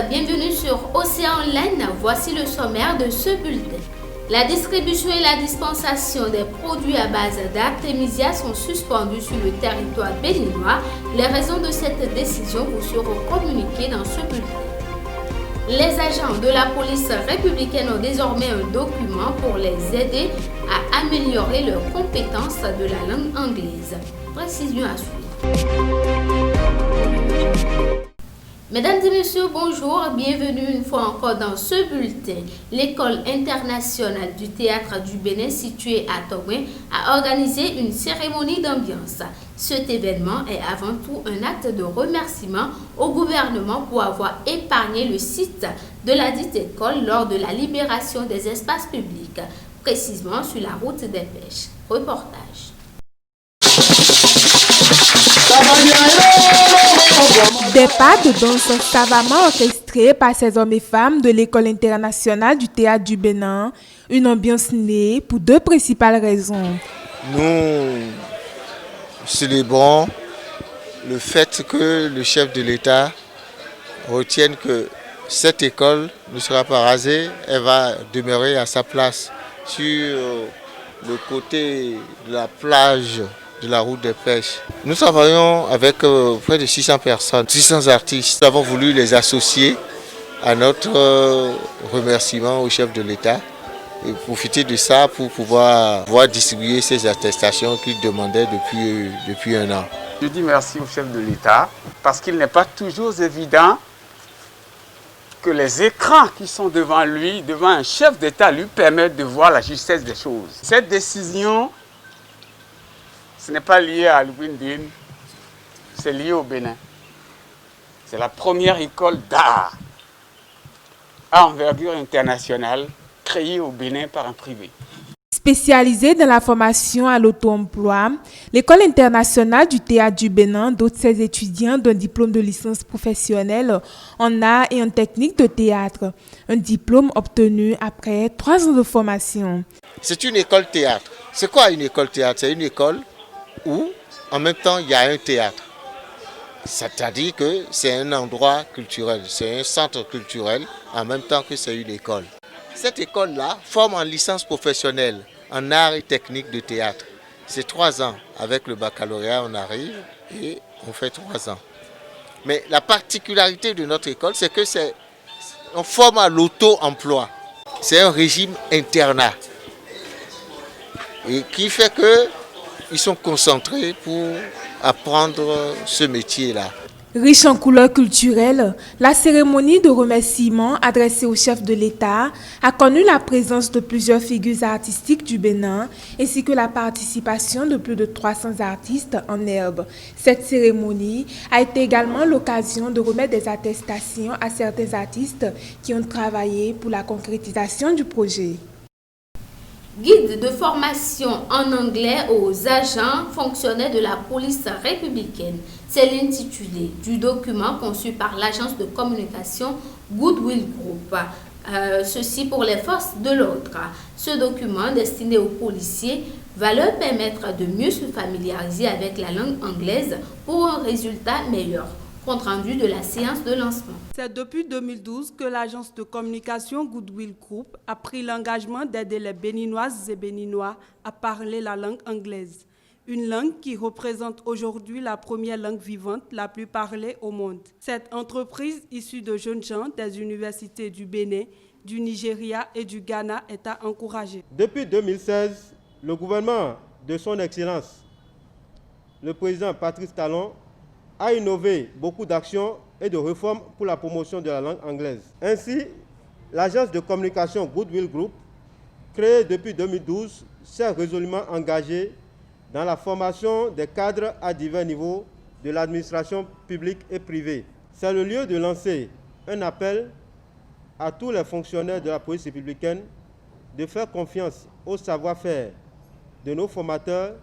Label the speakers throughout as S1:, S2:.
S1: bienvenue sur Océan Online. Voici le sommaire de ce bulletin. La distribution et la dispensation des produits à base d'artémisia sont suspendues sur le territoire béninois. Les raisons de cette décision vous seront communiquées dans ce bulletin. Les agents de la police républicaine ont désormais un document pour les aider à améliorer leurs compétences de la langue anglaise. Précision à suivre. Mesdames et messieurs, bonjour, bienvenue une fois encore dans ce bulletin. L'École internationale du théâtre du Bénin, située à Togouin, a organisé une cérémonie d'ambiance. Cet événement est avant tout un acte de remerciement au gouvernement pour avoir épargné le site de la dite école lors de la libération des espaces publics, précisément sur la route des pêches. Reportage.
S2: Des pas de danse savamment orchestrés par ces hommes et femmes de l'École internationale du théâtre du Bénin, une ambiance née pour deux principales raisons.
S3: Nous célébrons le fait que le chef de l'État retienne que cette école ne sera pas rasée, elle va demeurer à sa place sur le côté de la plage de la route des pêches. Nous travaillons avec près de 600 personnes, 600 artistes. Nous avons voulu les associer à notre remerciement au chef de l'État et profiter de ça pour pouvoir distribuer ces attestations qu'il demandait depuis un an.
S4: Je dis merci au chef de l'État parce qu'il n'est pas toujours évident que les écrans qui sont devant lui, devant un chef d'État, lui permettent de voir la justesse des choses. Cette décision, ce n'est pas lié à Alwindin, c'est lié au Bénin. C'est la première école d'art à envergure internationale créée au Bénin par un privé.
S2: Spécialisée dans la formation à l'auto-emploi, l'École internationale du théâtre du Bénin dote ses étudiants d'un diplôme de licence professionnelle en art et en technique de théâtre, un diplôme obtenu après 3 ans de formation.
S3: C'est une école théâtre. C'est quoi une école théâtre? C'est une école où en même temps il y a un théâtre. C'est-à-dire que c'est un endroit culturel, c'est un centre culturel en même temps que c'est une école. Cette école-là forme en licence professionnelle en art et technique de théâtre. C'est 3 ans. Avec le baccalauréat, on arrive et on fait 3 ans. Mais la particularité de notre école, c'est que on forme à l'auto-emploi. C'est un régime internat et qui fait que ils sont concentrés pour apprendre ce métier-là.
S2: Riche en couleurs culturelles, la cérémonie de remerciement adressée au chef de l'État a connu la présence de plusieurs figures artistiques du Bénin ainsi que la participation de plus de 300 artistes en herbe. Cette cérémonie a été également l'occasion de remettre des attestations à certains artistes qui ont travaillé pour la concrétisation du projet.
S1: Guide de formation en anglais aux agents fonctionnaires de la police républicaine. C'est l'intitulé du document conçu par l'agence de communication Goodwill Group. Ceci pour les forces de l'ordre. Ce document destiné aux policiers va leur permettre de mieux se familiariser avec la langue anglaise pour un résultat meilleur. Compte rendu de la séance de lancement.
S5: C'est depuis 2012 que l'agence de communication Goodwill Group a pris l'engagement d'aider les Béninoises et Béninois à parler la langue anglaise. Une langue qui représente aujourd'hui la première langue vivante la plus parlée au monde. Cette entreprise issue de jeunes gens des universités du Bénin, du Nigeria et du Ghana est à encourager.
S6: Depuis 2016, le gouvernement de son Excellence, le président Patrice Talon, a innové beaucoup d'actions et de réformes pour la promotion de la langue anglaise. Ainsi, l'agence de communication Goodwill Group, créée depuis 2012, s'est résolument engagée dans la formation des cadres à divers niveaux de l'administration publique et privée. C'est le lieu de lancer un appel à tous les fonctionnaires de la police républicaine de faire confiance au savoir-faire de nos formateurs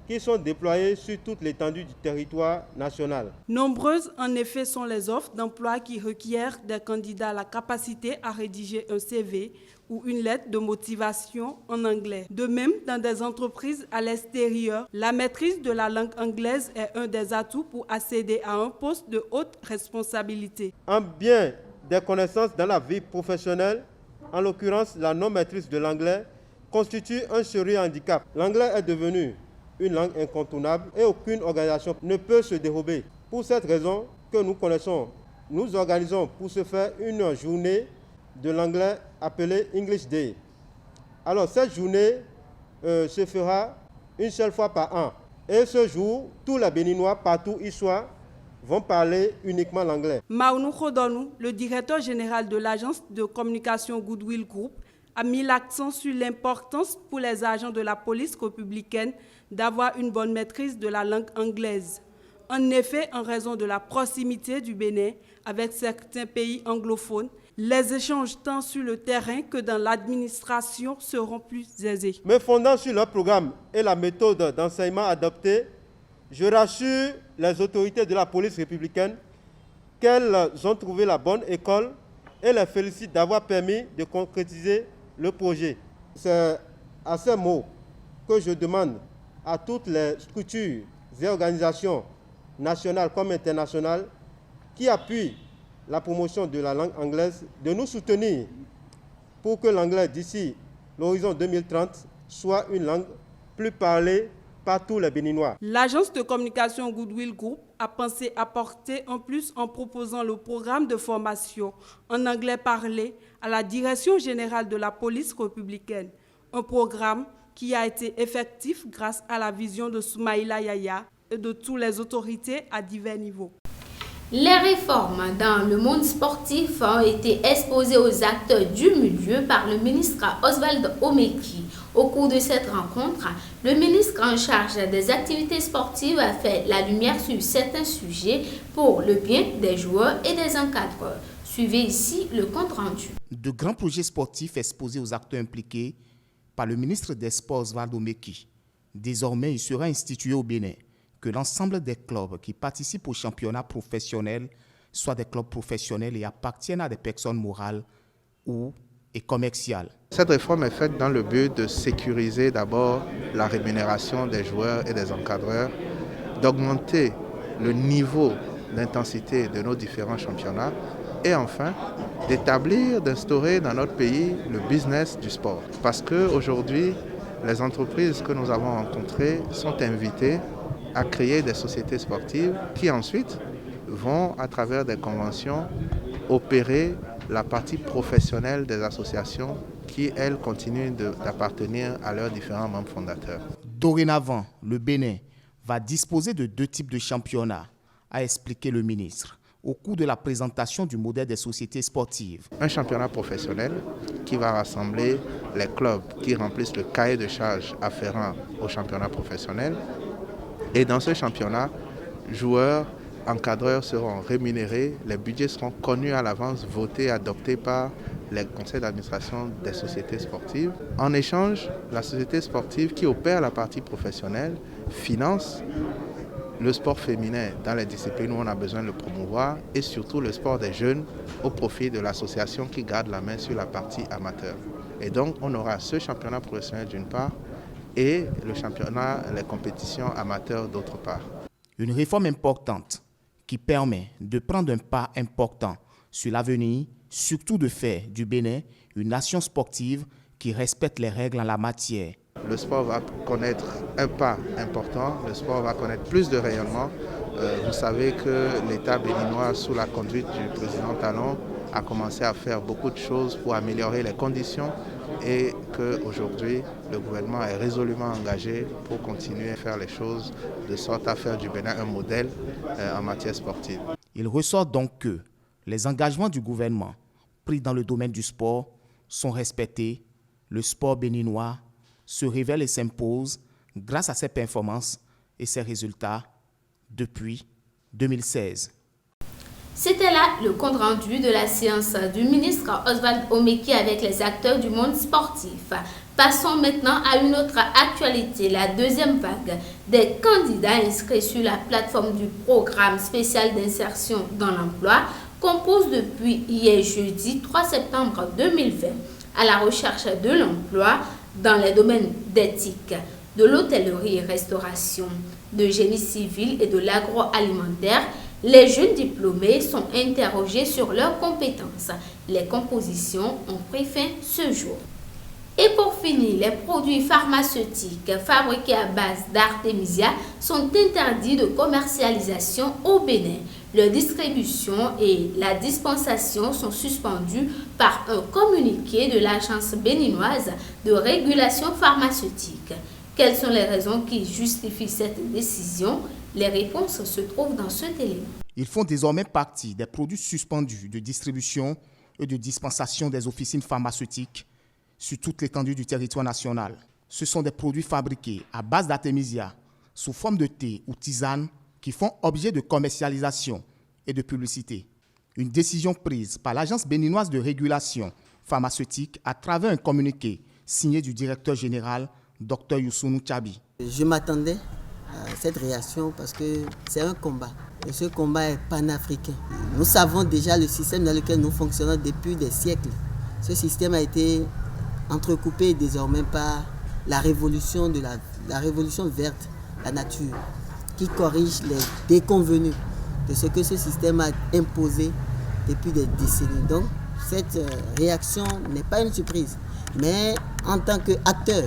S6: qui sont déployés sur toute l'étendue du territoire national.
S5: Nombreuses, en effet, sont les offres d'emploi qui requièrent des candidats la capacité à rédiger un CV ou une lettre de motivation en anglais. De même, dans des entreprises à l'extérieur, la maîtrise de la langue anglaise est un des atouts pour accéder à un poste de haute responsabilité.
S6: En bien des connaissances dans la vie professionnelle, en l'occurrence la non-maîtrise de l'anglais, constitue un sérieux handicap. L'anglais est devenu une langue incontournable et aucune organisation ne peut se dérober. Pour cette raison que nous connaissons, nous organisons pour ce faire une journée de l'anglais appelée English Day. Alors cette journée se fera une seule fois par an. Et ce jour, tous les Béninois, partout où ils soient, vont parler uniquement l'anglais.
S5: Maounou Khodonou, le directeur général de l'agence de communication Goodwill Group, a mis l'accent sur l'importance pour les agents de la police républicaine d'avoir une bonne maîtrise de la langue anglaise. En effet, en raison de la proximité du Bénin avec certains pays anglophones, les échanges tant sur le terrain que dans l'administration seront plus aisés.
S6: Me fondant sur leur programme et la méthode d'enseignement adoptée, je rassure les autorités de la police républicaine qu'elles ont trouvé la bonne école et les félicite d'avoir permis de concrétiser le projet. C'est à ces mots que je demande à toutes les structures et organisations nationales comme internationales qui appuient la promotion de la langue anglaise de nous soutenir pour que l'anglais d'ici l'horizon 2030 soit une langue plus parlée par tous les Béninois.
S5: L'agence de communication Goodwill Group a pensé apporter en plus en proposant le programme de formation en anglais parlé à la Direction générale de la police républicaine. Un programme qui a été effectif grâce à la vision de Soumaïla Yaya et de toutes les autorités à divers niveaux.
S1: Les réformes dans le monde sportif ont été exposées aux acteurs du milieu par le ministre Oswald Omeki. Au cours de cette rencontre, le ministre en charge des activités sportives a fait la lumière sur certains sujets pour le bien des joueurs et des encadreurs. Suivez ici le compte rendu.
S7: De grands projets sportifs exposés aux acteurs impliqués par le ministre des Sports Oswald Omeki. Désormais, il sera institué au Bénin que l'ensemble des clubs qui participent au championnat professionnel soient des clubs professionnels et appartiennent à des personnes morales et commerciales.
S8: Cette réforme est faite dans le but de sécuriser d'abord la rémunération des joueurs et des encadreurs, d'augmenter le niveau d'intensité de nos différents championnats et enfin d'établir, d'instaurer dans notre pays le business du sport. Parce qu'aujourd'hui, les entreprises que nous avons rencontrées sont invitées à créer des sociétés sportives qui ensuite vont, à travers des conventions, opérer la partie professionnelle des associations qui, elles, continuent d'appartenir à leurs différents membres fondateurs.
S7: Dorénavant, le Bénin va disposer de 2 types de championnats, a expliqué le ministre, au cours de la présentation du modèle des sociétés sportives.
S8: Un championnat professionnel qui va rassembler les clubs qui remplissent le cahier de charges afférent au championnat professionnel. Et dans ce championnat, joueurs, encadreurs seront rémunérés, les budgets seront connus à l'avance, votés, adoptés par les conseils d'administration des sociétés sportives. En échange, la société sportive qui opère la partie professionnelle finance le sport féminin dans les disciplines où on a besoin de le promouvoir et surtout le sport des jeunes au profit de l'association qui garde la main sur la partie amateur. Et donc on aura ce championnat professionnel d'une part et le championnat, les compétitions amateurs d'autre part.
S7: Une réforme importante qui permet de prendre un pas important sur l'avenir, surtout de faire du Bénin une nation sportive qui respecte les règles en la matière.
S8: Le sport va connaître un pas important, le sport va connaître plus de rayonnement. Vous savez que l'État béninois, sous la conduite du président Talon, a commencé à faire beaucoup de choses pour améliorer les conditions et qu'aujourd'hui, le gouvernement est résolument engagé pour continuer à faire les choses de sorte à faire du Bénin un modèle en matière sportive.
S7: Il ressort donc que les engagements du gouvernement pris dans le domaine du sport sont respectés. Le sport béninois se révèle et s'impose grâce à ses performances et ses résultats depuis 2016.
S1: C'était là le compte rendu de la séance du ministre Oswald Omeki avec les acteurs du monde sportif. Passons maintenant à une autre actualité, la deuxième vague des candidats inscrits sur la plateforme du programme spécial d'insertion dans l'emploi compose depuis hier jeudi 3 septembre 2020 à la recherche de l'emploi dans les domaines d'éthique, de l'hôtellerie et restauration, de génie civil et de l'agroalimentaire, Les jeunes diplômés sont interrogés sur leurs compétences. Les compositions ont pris fin ce jour. Et pour finir, les produits pharmaceutiques fabriqués à base d'artémisia sont interdits de commercialisation au Bénin. Leur distribution et la dispensation sont suspendues par un communiqué de l'Agence béninoise de régulation pharmaceutique. Quelles sont les raisons qui justifient cette décision? Les réponses se trouvent dans cet élément.
S7: Ils font désormais partie des produits suspendus de distribution et de dispensation des officines pharmaceutiques sur toute l'étendue du territoire national. Ce sont des produits fabriqués à base d'artémisia, sous forme de thé ou tisane, qui font objet de commercialisation et de publicité. Une décision prise par l'Agence béninoise de régulation pharmaceutique à travers un communiqué signé du directeur général, Dr Youssounou Tchabi.
S9: Je m'attendais à cette réaction parce que c'est un combat. Et ce combat est panafricain. Nous savons déjà le système dans lequel nous fonctionnons depuis des siècles. Ce système a été entrecoupé désormais par la révolution verte, la nature, qui corrige les déconvenus de ce que ce système a imposé depuis des décennies. Donc, cette réaction n'est pas une surprise, mais en tant qu'acteur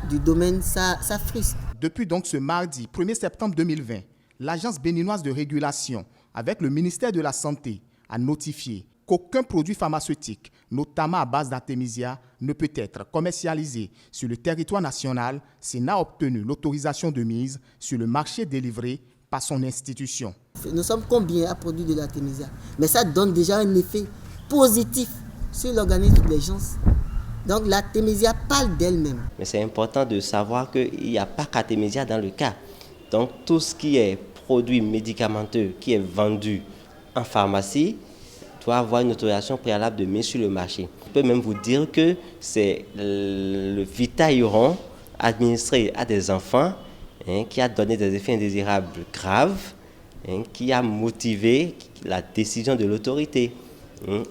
S9: du domaine, ça frustre.
S7: Depuis donc ce mardi 1er septembre 2020, l'Agence béninoise de régulation, avec le ministère de la Santé, a notifié qu'aucun produit pharmaceutique, notamment à base d'artémisia, ne peut être commercialisé sur le territoire national s'il n'a obtenu l'autorisation de mise sur le marché délivré par son institution.
S9: Nous sommes combien à produire de l'artémisia? Mais ça donne déjà un effet positif sur l'organisme des gens. Donc l'artémisia parle d'elle-même.
S10: Mais c'est important de savoir qu'il n'y a pas qu'artémisia dans le cas. Donc tout ce qui est produit médicamenteux qui est vendu en pharmacie doit avoir une autorisation préalable de mise sur le marché. Je peux même vous dire que c'est le Vitaïron administré à des enfants qui a donné des effets indésirables graves, qui a motivé la décision de l'autorité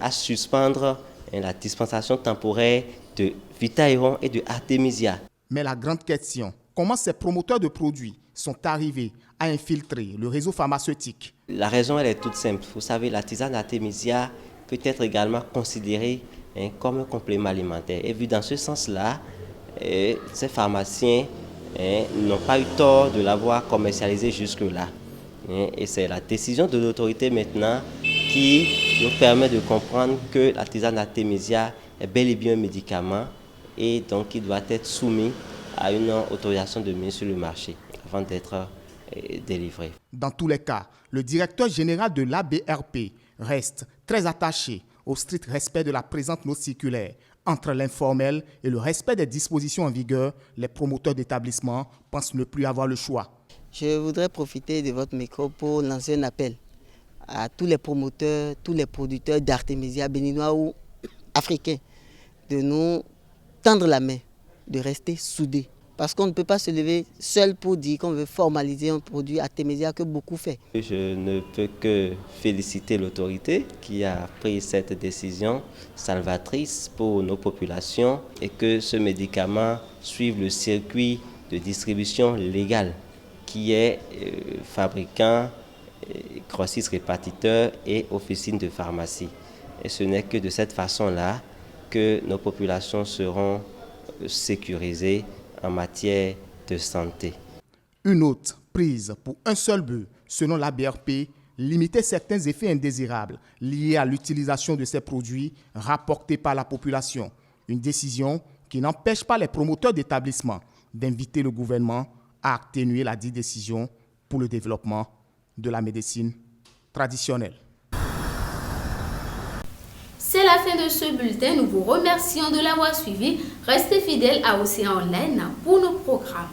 S10: à suspendre la dispensation temporaire de Vitaïron et de artémisia.
S7: Mais la grande question, comment ces promoteurs de produits sont arrivés à infiltrer le réseau pharmaceutique?
S10: La raison, elle est toute simple. Vous savez, la tisane d'artémisia peut être également considérée comme un complément alimentaire. Et vu dans ce sens-là, ces pharmaciens n'ont pas eu tort de l'avoir commercialisé jusque-là. Et c'est la décision de l'autorité maintenant qui nous permet de comprendre que la tisane d'artémisia est bel et bien un médicament et donc il doit être soumis à une autorisation de mise sur le marché avant d'être délivré.
S7: Dans tous les cas, le directeur général de l'ABRP reste très attaché au strict respect de la présente note circulaire. Entre l'informel et le respect des dispositions en vigueur, les promoteurs d'établissements pensent ne plus avoir le choix.
S9: Je voudrais profiter de votre micro pour lancer un appel à tous les promoteurs, tous les producteurs d'artémisia béninois ou africains de nous tendre la main, de rester soudés. Parce qu'on ne peut pas se lever seul pour dire qu'on veut formaliser un produit artémisia que beaucoup font.
S10: Je ne peux que féliciter l'autorité qui a pris cette décision salvatrice pour nos populations et que ce médicament suive le circuit de distribution légale qui est fabricant, grossiste répartiteur et officine de pharmacie. Et ce n'est que de cette façon-là que nos populations seront sécurisées en matière de santé.
S7: Une autre prise pour un seul but, selon l'ABRP, limiter certains effets indésirables liés à l'utilisation de ces produits rapportés par la population. Une décision qui n'empêche pas les promoteurs d'établissements d'inviter le gouvernement à atténuer la dite décision pour le développement de la médecine traditionnelle.
S1: C'est la fin de ce bulletin. Nous vous remercions de l'avoir suivi. Restez fidèles à Océan Online pour nos programmes.